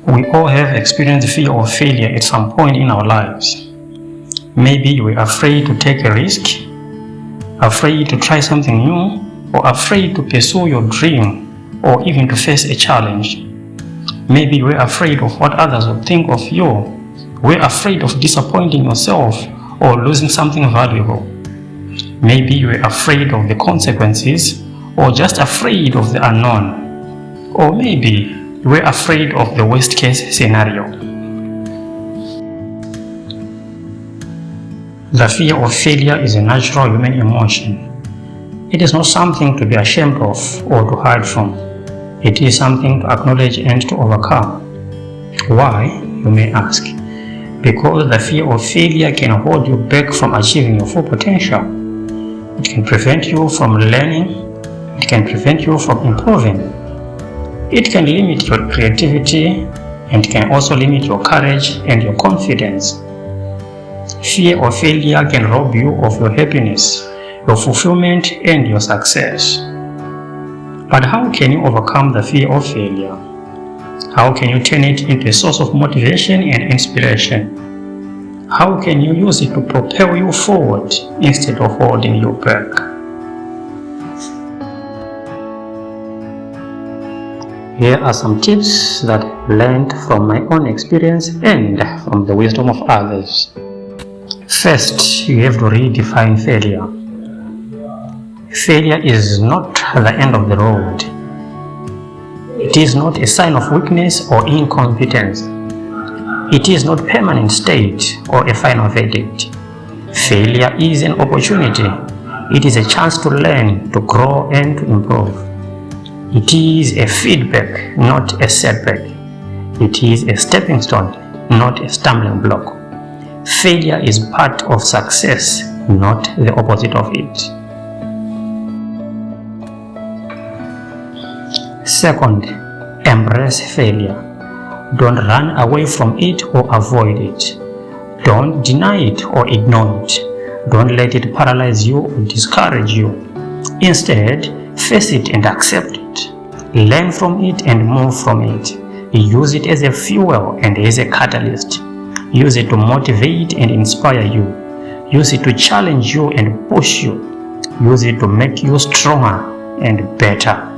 We all have experienced fear of failure at some point in our lives. Maybe you were afraid to take a risk, afraid to try something new, or afraid to pursue your dream, or even to face a challenge. Maybe you were afraid of what others would think of you. You were afraid of disappointing yourself or losing something valuable. Maybe you were afraid of the consequences, or just afraid of the unknown. Or maybe you were afraid of the worst case scenario. The fear of failure is a natural human emotion. It is not something to be ashamed of or to hide from. It is something to acknowledge and to overcome. Why, you may ask? Because the fear of failure can hold you back from achieving your full potential. It can prevent you from learning. It can prevent you from improving. It can limit your creativity and can also limit your courage and your confidence. Fear of failure can rob you of your happiness, your fulfillment, and your success. But how can you overcome the fear of failure? How can you turn it into a source of motivation and inspiration? How can you use it to propel you forward instead of holding you back? Here are some tips that I've learned from my own experience and from the wisdom of others. First, you have to redefine failure. Failure is not the end of the road. It is not a sign of weakness or incompetence. It is not a permanent state or a final verdict. Failure is an opportunity. It is a chance to learn, to grow, and to improve. It is a feedback, not a setback. It is a stepping stone, not a stumbling block. Failure is part of success, not the opposite of it. Second, embrace failure. Don't run away from it or avoid it. Don't deny it or ignore it. Don't let it paralyze you or discourage you. Instead, face it and accept it. Learn from it and move from it. Use it as a fuel and as a catalyst. Use it to motivate and inspire you. Use it to challenge you and push you. Use it to make you stronger and better.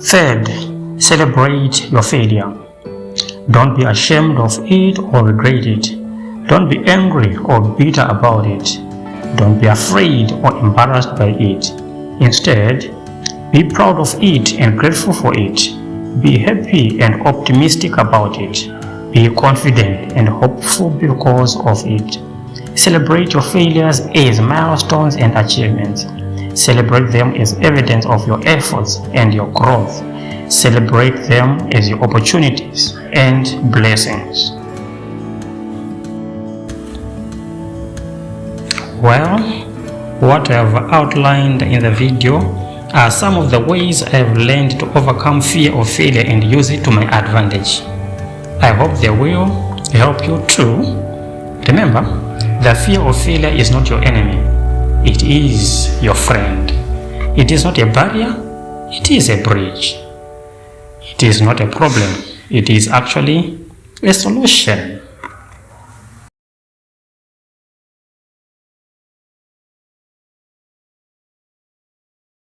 Third, celebrate your failure. Don't be ashamed of it or regret it. Don't be angry or bitter about it. Don't be afraid or embarrassed by it. Instead, be proud of it and grateful for it. Be happy and optimistic about it. Be confident and hopeful because of it. Celebrate your failures as milestones and achievements. Celebrate them as evidence of your efforts and your growth. Celebrate them as your opportunities and blessings. Well, what I have outlined in the video are some of the ways I have learned to overcome fear of failure and use it to my advantage. I hope they will help you too. Remember, the fear of failure is not your enemy. It is your friend. It is not a barrier, it is a bridge. It is not a problem, it is actually a solution.